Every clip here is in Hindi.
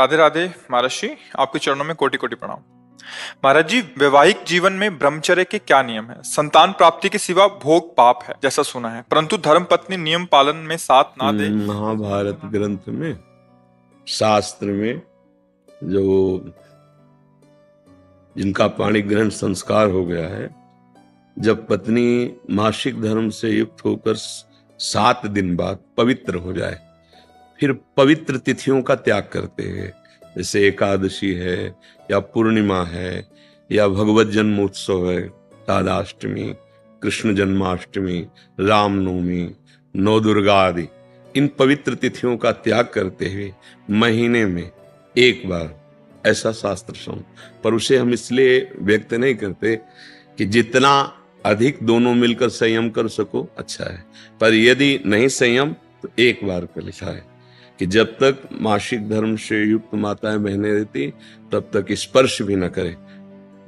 राधे राधे महाराज जी, आपके चरणों में कोटि कोटि प्रणाम। महाराज जी, वैवाहिक जीवन में ब्रह्मचर्य के क्या नियम है? संतान प्राप्ति के सिवा भोग पाप है जैसा सुना है, परंतु धर्म पत्नी नियम पालन में साथ ना दे। महाभारत ग्रंथ में, शास्त्र में जो जिनका पाणी ग्रहण संस्कार हो गया है, जब पत्नी मासिक धर्म से युक्त होकर 7 दिन बाद पवित्र हो जाए, फिर पवित्र तिथियों का त्याग करते हैं, जैसे एकादशी है या पूर्णिमा है या भगवत जन्मोत्सव है, राधाष्टमी, कृष्ण जन्माष्टमी, रामनवमी, नवदुर्गा आदि, इन पवित्र तिथियों का त्याग करते हुए महीने में एक बार, ऐसा शास्त्र सम। पर उसे हम इसलिए व्यक्त नहीं करते कि जितना अधिक दोनों मिलकर संयम कर सको अच्छा है, पर यदि नहीं संयम तो एक बार का लिखा है कि जब तक मासिक धर्म से युक्त माताएं बहनें रहती तब तक स्पर्श भी न करे,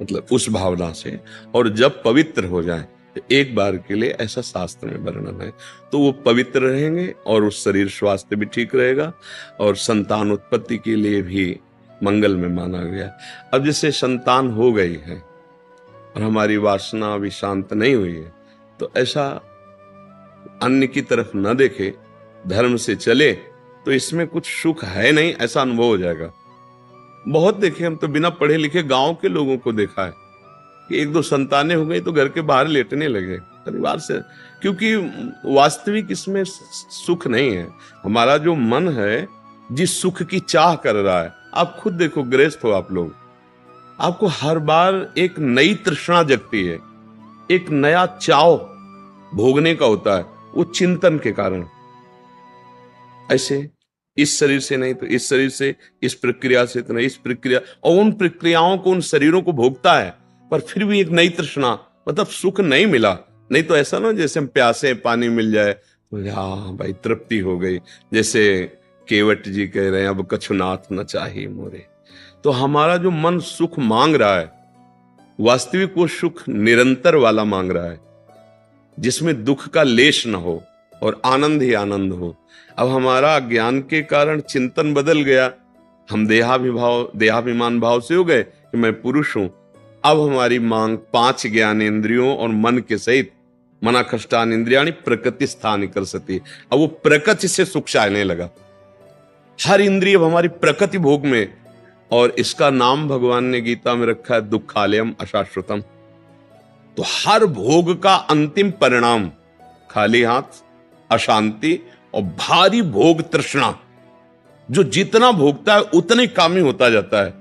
मतलब उस भावना से, और जब पवित्र हो जाए तो एक बार के लिए, ऐसा शास्त्र में वर्णन है, तो वो पवित्र रहेंगे और उस शरीर स्वास्थ्य भी ठीक रहेगा और संतान उत्पत्ति के लिए भी मंगल में माना गया। अब जैसे संतान हो गई है और हमारी वासना अभी शांत नहीं हुई है, तो ऐसा अन्य की तरफ न देखे, धर्म से चले, तो इसमें कुछ सुख है नहीं, ऐसा अनुभव हो जाएगा। बहुत देखे, हम तो बिना पढ़े लिखे गांव के लोगों को देखा है कि 1-2 संतानें हो गई तो घर के बाहर लेटने लगे परिवार से, क्योंकि वास्तविक इसमें सुख नहीं है। हमारा जो मन है जिस सुख की चाह कर रहा है, आप खुद देखो, गृहस्थ हो आप लोग, आपको हर बार एक नई तृष्णा जगती है, एक नया चाव भोगने का होता है, वो चिंतन के कारण। ऐसे इस शरीर से नहीं तो इस शरीर से, इस प्रक्रिया से तो नहीं इस प्रक्रिया, और उन प्रक्रियाओं को, उन शरीरों को भोगता है, पर फिर भी एक नई तृष्णा, मतलब सुख नहीं मिला। नहीं तो ऐसा ना जैसे हम प्यासे, पानी मिल जाए तो हाँ भाई तृप्ति हो गई, जैसे केवट जी कह रहे हैं, अब कछुनाथ न चाहिए मोरे। तो हमारा जो मन सुख मांग रहा है, वास्तविक वो सुख निरंतर वाला मांग रहा है, जिसमें दुख का लेश न हो और आनंद ही आनंद हो। अब हमारा ज्ञान के कारण चिंतन बदल गया, हम देहाभिमान भाव से हो गए कि मैं पुरुष हूं। अब हमारी मांग 5 ज्ञानेंद्रियों और मन के सहित, मना कष्टान इंद्रियाणि प्रकृति स्थान कर सकती। अब वो प्रकृति से सुख चाहने लगा, हर इंद्रिय हमारी प्रकृति भोग में, और इसका नाम भगवान ने गीता में रखा है दुखालयम अशाश्वतम। तो हर भोग का अंतिम परिणाम खाली हाथ, अशांति और भारी भोग तृष्णा। जो जितना भोगता है उतना ही कामी होता जाता है।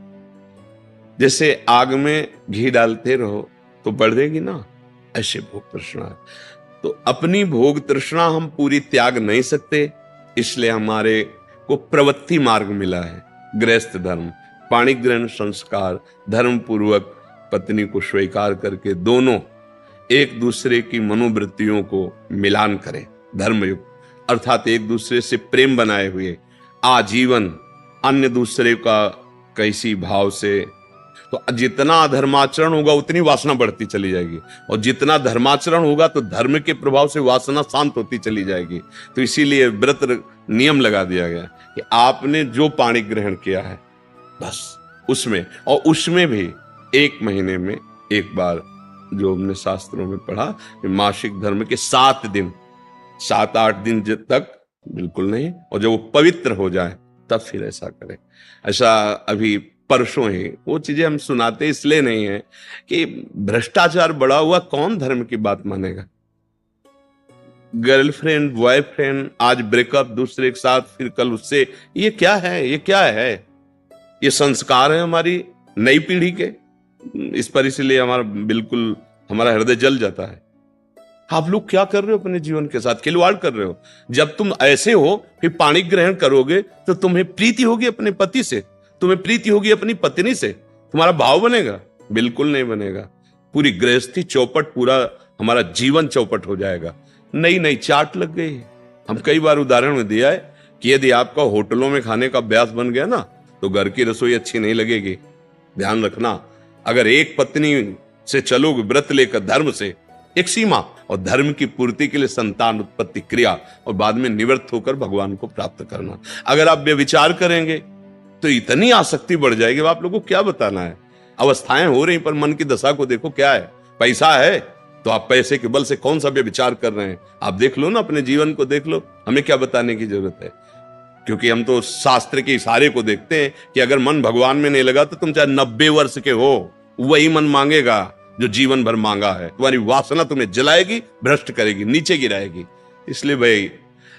जैसे आग में घी डालते रहो तो बढ़ेगी ना, ऐसे भोग तृष्णा है। तो अपनी भोग तृष्णा हम पूरी त्याग नहीं सकते, इसलिए हमारे को प्रवृत्ति मार्ग मिला है, गृहस्थ धर्म, पाणी ग्रहण संस्कार, धर्म पूर्वक पत्नी को स्वीकार करके दोनों एक दूसरे की मनोवृत्तियों को मिलान करें, धर्मयुक्त, अर्थात एक दूसरे से प्रेम बनाए हुए आजीवन, अन्य दूसरे का कैसी भाव से। तो जितना अधर्माचरण होगा उतनी वासना बढ़ती चली जाएगी, और जितना धर्माचरण होगा तो धर्म के प्रभाव से वासना शांत होती चली जाएगी। तो इसीलिए व्रत नियम लगा दिया गया कि आपने जो पाणी ग्रहण किया है बस उसमें, और उसमें भी 1 महीने में एक बार, जो हमने शास्त्रों में पढ़ा कि मासिक धर्म के 7 दिन, 7-8 दिन तक बिल्कुल नहीं, और जब वो पवित्र हो जाए तब फिर ऐसा करें। ऐसा अभी परसों ही वो चीजें हम सुनाते इसलिए नहीं है कि भ्रष्टाचार बढ़ा हुआ, कौन धर्म की बात मानेगा। गर्लफ्रेंड, बॉयफ्रेंड, आज ब्रेकअप, दूसरे के साथ, फिर कल उससे, ये क्या है? ये क्या है? ये संस्कार है हमारी नई पीढ़ी के। इस पर इसलिए बिल्कुल हमारा हृदय जल जाता है। आप लोग क्या कर रहे हो अपने जीवन के साथ? खिलवाड़ कर रहे हो। जब तुम ऐसे हो फिर पाणी ग्रहण करोगे तो तुम्हें प्रीति होगी अपने पति से, तुम्हें प्रीति होगी अपनी पत्नी से, तुम्हारा भाव बनेगा? बिल्कुल नहीं बनेगा। पूरी गृहस्थी चौपट, पूरा हमारा जीवन चौपट हो जाएगा। नई नई चाट लग गई। हम कई बार उदाहरण में दिया है कि यदि आपका होटलों में खाने का अभ्यास बन गया ना, तो घर की रसोई अच्छी नहीं लगेगी। ध्यान रखना, अगर एक पत्नी से चलोगे व्रत लेकर धर्म से, एक सीमा, और धर्म की पूर्ति के लिए संतान उत्पत्ति क्रिया, और बाद में निवृत्त होकर भगवान को प्राप्त करना। अगर आप व्यभिचार करेंगे तो इतनी आसक्ति बढ़ जाएगी, आप लोगों को क्या बताना है। अवस्थाएं हो रही, पर मन की दशा को देखो क्या है। पैसा है तो आप पैसे के बल से कौन सा व्यभिचार कर रहे हैं, आप देख लो ना, अपने जीवन को देख लो, हमें क्या बताने की जरूरत है। क्योंकि हम तो शास्त्र के इशारे को देखते हैं कि अगर मन भगवान में नहीं लगा तो तुम चाहे 90 वर्ष के हो, वही मन मांगेगा जो जीवन भर मांगा है। तुम्हारी वासना तुम्हें जलाएगी, भ्रष्ट करेगी, नीचे गिराएगी। इसलिए भाई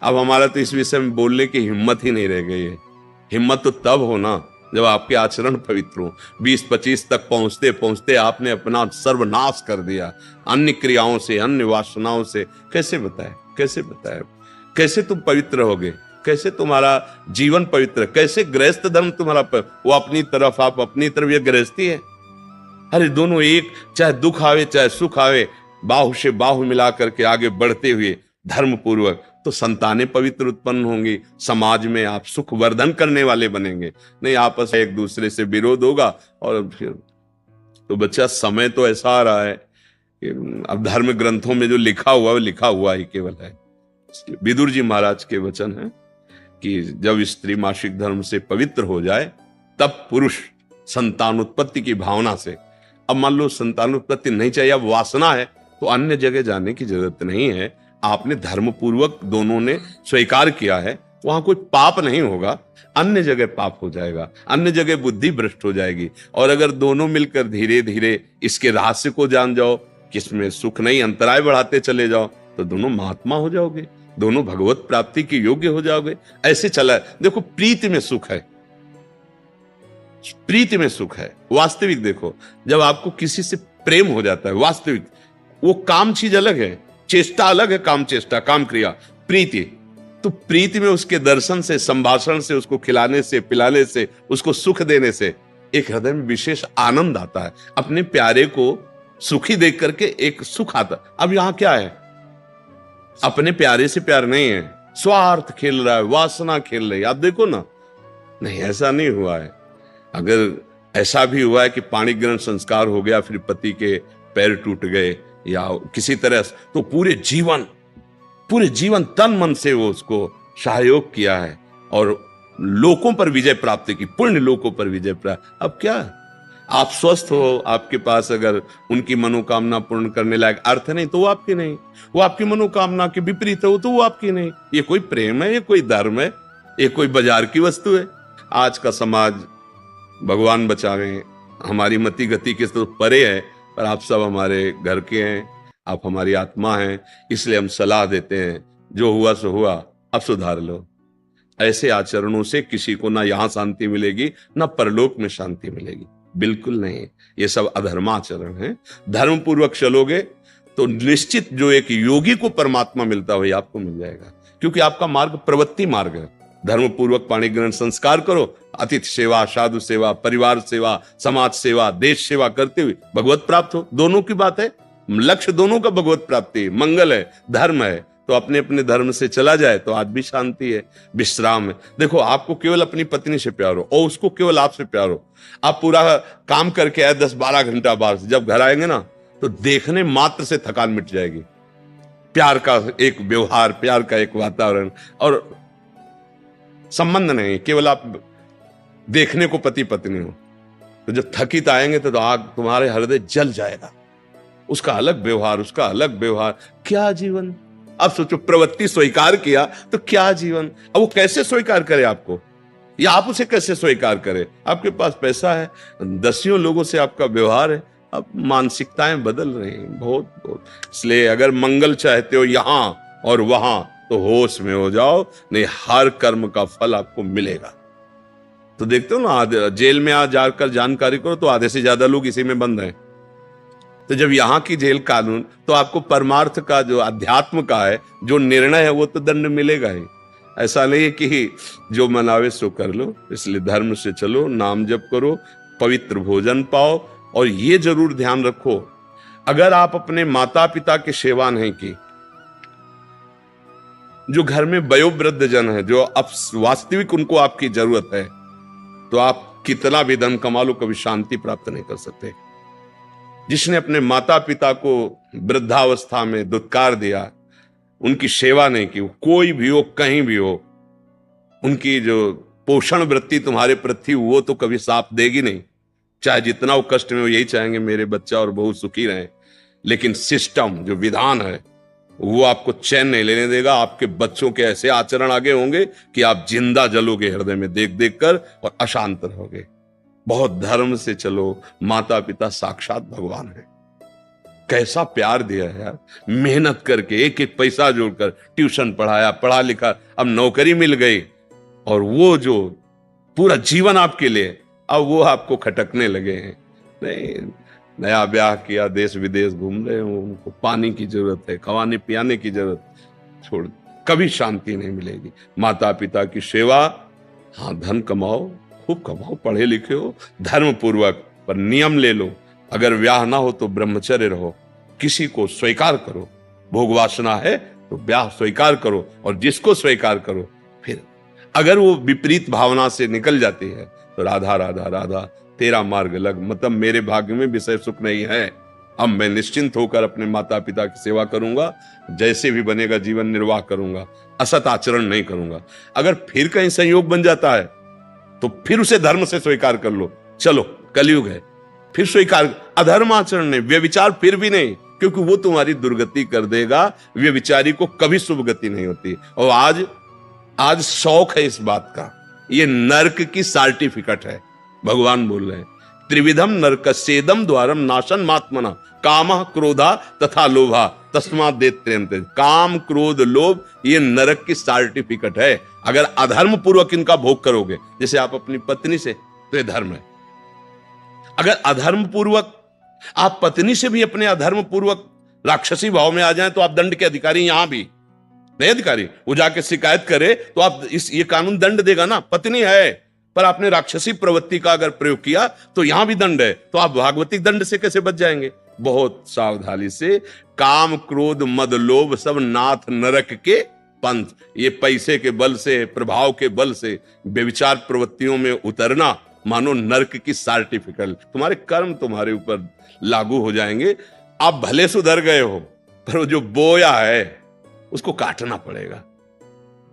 अब हमारा तो इस विषय में बोलने की हिम्मत ही नहीं रह गई है। हिम्मत तो तब हो ना जब आपके आचरण पवित्र हो। 20-25 तक पहुंचते पहुंचते आपने अपना सर्वनाश कर दिया अन्य क्रियाओं से, अन्य वासनाओं से। कैसे बताए, कैसे बताए, कैसे तुम पवित्र होगे, कैसे तुम्हारा जीवन पवित्र, कैसे गृहस्थ धर्म तुम्हारा वो अपनी तरफ, आप अपनी तरफ, ये गृहस्थी है। अरे दोनों एक, चाहे दुख आवे चाहे सुख आवे, बाहु से बाहु मिला करके आगे बढ़ते हुए धर्म पूर्वक, तो संतानें पवित्र उत्पन्न होंगी, समाज में आप सुख वर्धन करने वाले बनेंगे। नहीं आपस में एक दूसरे से विरोध होगा और फिर तो बच्चा समय तो ऐसा आ रहा है कि अब धर्म ग्रंथों में जो लिखा हुआ है, लिखा हुआ ही केवल है। विदुर जी महाराज के वचन है कि जब स्त्री मासिक धर्म से पवित्र हो जाए तब पुरुष संतान उत्पत्ति की भावना से, अब मान लो संतान उत्पत्ति नहीं चाहिए, अब वासना है, तो अन्य जगह जाने की जरूरत नहीं है। आपने धर्म पूर्वक दोनों ने स्वीकार किया है, वहां कोई पाप नहीं होगा। अन्य जगह पाप हो जाएगा, अन्य जगह बुद्धि भ्रष्ट हो जाएगी। और अगर दोनों मिलकर धीरे धीरे इसके रहस्य को जान जाओ, किसमें सुख नहीं, अंतराय बढ़ाते चले जाओ, तो दोनों महात्मा हो जाओगे, दोनों भगवत प्राप्ति के योग्य हो जाओगे। ऐसे चला देखो, प्रीति में सुख है, प्रीति में सुख है। वास्तविक देखो, जब आपको किसी से प्रेम हो जाता है, वास्तविक, वो काम चीज अलग है, चेष्टा अलग है, काम चेष्टा, काम क्रिया, प्रीति। तो प्रीति में उसके दर्शन से, संभाषण से, उसको खिलाने से, पिलाने से, उसको सुख देने से एक हृदय में विशेष आनंद आता है। अपने प्यारे को सुखी देख करके एक सुख आता। अब यहां क्या है, अपने प्यारे से प्यार नहीं है, स्वार्थ खेल रहा है, वासना खेल रही है। आप देखो ना, नहीं ऐसा नहीं हुआ है। अगर ऐसा भी हुआ है कि पाणी ग्रहण संस्कार हो गया, फिर पति के पैर टूट गए या किसी तरह, तो पूरे जीवन तन मन से वो उसको सहयोग किया है और लोकों पर विजय प्राप्त की, पुण्य लोकों पर विजय प्राप्त। अब क्या, आप स्वस्थ हो, आपके पास अगर उनकी मनोकामना पूर्ण करने लायक अर्थ नहीं तो वो आपकी नहीं, वो आपकी मनोकामना के विपरीत हो तो वो आपकी नहीं। ये कोई प्रेम है, ये कोई धर्म है, ये कोई बाजार की वस्तु है। आज का समाज भगवान बचावे, हमारी मति गति के तो परे है, पर आप सब हमारे घर के हैं, आप हमारी आत्मा हैं, इसलिए हम सलाह देते हैं, जो हुआ सो हुआ, अब सुधार लो। ऐसे आचरणों से किसी को ना यहां शांति मिलेगी ना परलोक में शांति मिलेगी, बिल्कुल नहीं। ये सब अधर्माचरण है। धर्म पूर्वक चलोगे तो निश्चित जो एक योगी को परमात्मा मिलता हो, आपको मिल जाएगा, क्योंकि आपका मार्ग प्रवृत्ति मार्ग है। धर्म पूर्वक पाणी ग्रहण संस्कार करो, अतिथि सेवा, साधु सेवा, परिवार सेवा, समाज सेवा, देश सेवा करते हुए भगवत प्राप्त हो। दोनों की बात है, लक्ष्य दोनों का भगवत प्राप्ति, मंगल है, धर्म है। तो अपने अपने धर्म से चला जाए तो आज भी शांति है, विश्राम है। देखो, आपको केवल अपनी पत्नी से प्यार हो और उसको केवल आपसे प्यार हो। आप पूरा काम करके आए 10-12 घंटा बाहर से, जब घर आएंगे ना तो देखने मात्र से थकान मिट जाएगी। प्यार का एक व्यवहार, प्यार का एक वातावरण और संबंध नहीं, केवल आप देखने को पति पत्नी हो। तो जब थकित आएंगे तो आग तुम्हारे हृदय जल जाएगा। उसका अलग व्यवहार, उसका अलग व्यवहार, क्या जीवन। अब सोचो, प्रवृत्ति स्वीकार किया तो क्या जीवन। अब वो कैसे स्वीकार करे आपको, या आप उसे कैसे स्वीकार करे। आपके पास पैसा है, दसियों लोगों से आपका व्यवहार है, अब मानसिकताएं बदल रही हैं बहुत बहुत। इसलिए अगर मंगल चाहते हो यहां और वहां तो होश में हो जाओ, नहीं हर कर्म का फल आपको मिलेगा। तो देखते हो ना, जेल में आ जाकर जानकारी करो तो आधे से ज्यादा लोग इसी में बंद हैं। तो जब यहाँ की जेल कानून, तो आपको परमार्थ का जो अध्यात्म का है जो निर्णय है वो तो दंड मिलेगा ही। ऐसा नहीं है कि जो मनावे सो कर लो। इसलिए धर्म से चलो, नाम जप करो, पवित्र भोजन पाओ। और ये जरूर ध्यान रखो, अगर आप अपने माता पिता की सेवा नहीं की, जो घर में वयोवृद्ध जन है, जो अब वास्तविक उनको आपकी जरूरत है, तो आप कितना भी धन कमा लो कभी शांति प्राप्त नहीं कर सकते। जिसने अपने माता पिता को वृद्धावस्था में दुत्कार दिया, उनकी सेवा नहीं की, कोई भी हो, कहीं भी हो, उनकी जो पोषण वृत्ति तुम्हारे प्रति वो तो कभी साथ देगी नहीं। चाहे जितना वो कष्ट में, वो यही चाहेंगे मेरे बच्चा और बहू सुखी रहें, लेकिन सिस्टम जो विधान है वो आपको चैन नहीं लेने देगा। आपके बच्चों के ऐसे आचरण आगे होंगे कि आप जिंदा जलोगे हृदय में देख देख कर और अशांत रहोगे। बहुत धर्म से चलो, माता पिता साक्षात भगवान है। कैसा प्यार दिया है यार, मेहनत करके एक एक पैसा जोड़कर ट्यूशन पढ़ाया, पढ़ा लिखा, अब नौकरी मिल गई, और वो जो पूरा जीवन आपके लिए, अब वो आपको खटकने लगे हैं। नहीं, नया ब्याह किया, देश विदेश घूम रहे हो, उनको पानी की जरूरत है, खवाने पियाने की जरूरत, छोड़, कभी शांति नहीं मिलेगी। माता पिता की सेवा, हाँ धन कमाओ, खूब कमाओ, पढ़े लिखे हो धर्म पूर्वक, पर नियम ले लो। अगर ब्याह ना हो तो ब्रह्मचर्य रहो, किसी को स्वीकार करो। भोग वासना है तो ब्याह स्वीकार करो, और जिसको स्वीकार करो, फिर अगर वो विपरीत भावना से निकल जाती है तो राधा राधा राधा तेरा मार्ग लग, मतलब मेरे भाग्य में विषय सुख नहीं है, अब मैं निश्चिंत होकर अपने माता पिता की सेवा करूंगा, जैसे भी बनेगा जीवन निर्वाह करूंगा, असत आचरण नहीं करूंगा। अगर फिर कहीं संयोग बन जाता है तो फिर उसे धर्म से स्वीकार कर लो। चलो कलयुग है, फिर स्वीकार, अधर्म आचरण नहीं, व्यभिचार फिर भी नहीं, क्योंकि वो तुम्हारी दुर्गति कर देगा। व्यभिचारी को कभी शुभ गति नहीं होती। और आज शौक है इस बात का, ये नरक की सर्टिफिकेट है। भगवान बोल रहे हैं, त्रिविधम नरकस्येदम द्वारम नाशन मात्मना कामः क्रोधा तथा लोभा तस्मात् देत्यन्ते। काम क्रोध लोभ ये नरक की सर्टिफिकेट है। अगर अधर्म पूर्वक इनका भोग करोगे, जैसे आप अपनी पत्नी से, तो ये धर्म है। अगर अधर्म पूर्वक आप पत्नी से भी अपने अधर्म पूर्वक राक्षसी भाव में आ जाएं तो आप दंड के अधिकारी, यहां भी नहीं अधिकारी, वो जाके शिकायत करे तो आप ये कानून दंड देगा ना। पत्नी है पर आपने राक्षसी प्रवृत्ति का अगर प्रयोग किया तो यहां भी दंड है, तो आप भागवतिक दंड से कैसे बच जाएंगे? बहुत सावधानी से। काम क्रोध मद लोभ सब नाथ नरक के पंथ, ये पैसे के बल से, प्रभाव के बल से व्यभिचार प्रवृत्तियों में उतरना मानो नरक की सर्टिफिकेट। तुम्हारे कर्म तुम्हारे ऊपर लागू हो जाएंगे। आप भले सुधर गए हो, पर वो जो बोया है उसको काटना पड़ेगा।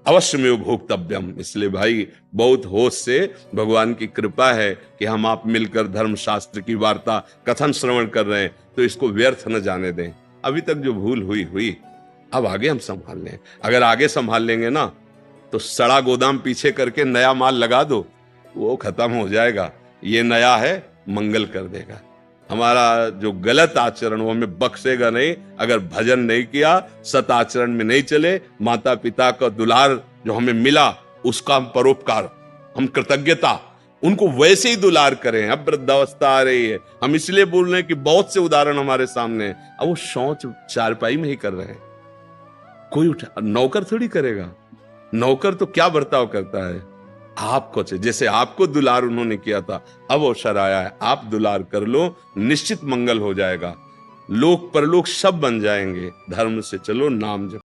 अवश्य में भोक्तव्यम। इसलिए भाई बहुत होश से, भगवान की कृपा है कि हम आप मिलकर धर्मशास्त्र की वार्ता कथन श्रवण कर रहे हैं, तो इसको व्यर्थ न जाने दें। अभी तक जो भूल हुई, अब आगे हम संभाल लें। अगर आगे संभाल लेंगे ना, तो सड़ा गोदाम पीछे करके नया माल लगा दो, वो खत्म हो जाएगा। ये नया है, मंगल कर देगा। हमारा जो गलत आचरण वो हमें बख्शेगा नहीं। अगर भजन नहीं किया, सत आचरण में नहीं चले, माता पिता का दुलार जो हमें मिला उसका हम परोपकार, हम कृतज्ञता, उनको वैसे ही दुलार करें। अब वृद्धावस्था आ रही है, हम इसलिए बोल रहे हैं कि बहुत से उदाहरण हमारे सामने हैं। अब वो शौच चारपाई में ही कर रहे हैं, कोई उठा, नौकर थोड़ी करेगा। नौकर तो क्या बर्ताव करता है, आपको जैसे आपको दुलार उन्होंने किया था, अब अवसर आया है, आप दुलार कर लो, निश्चित मंगल हो जाएगा। लोक परलोक सब बन जाएंगे। धर्म से चलो, नाम जप।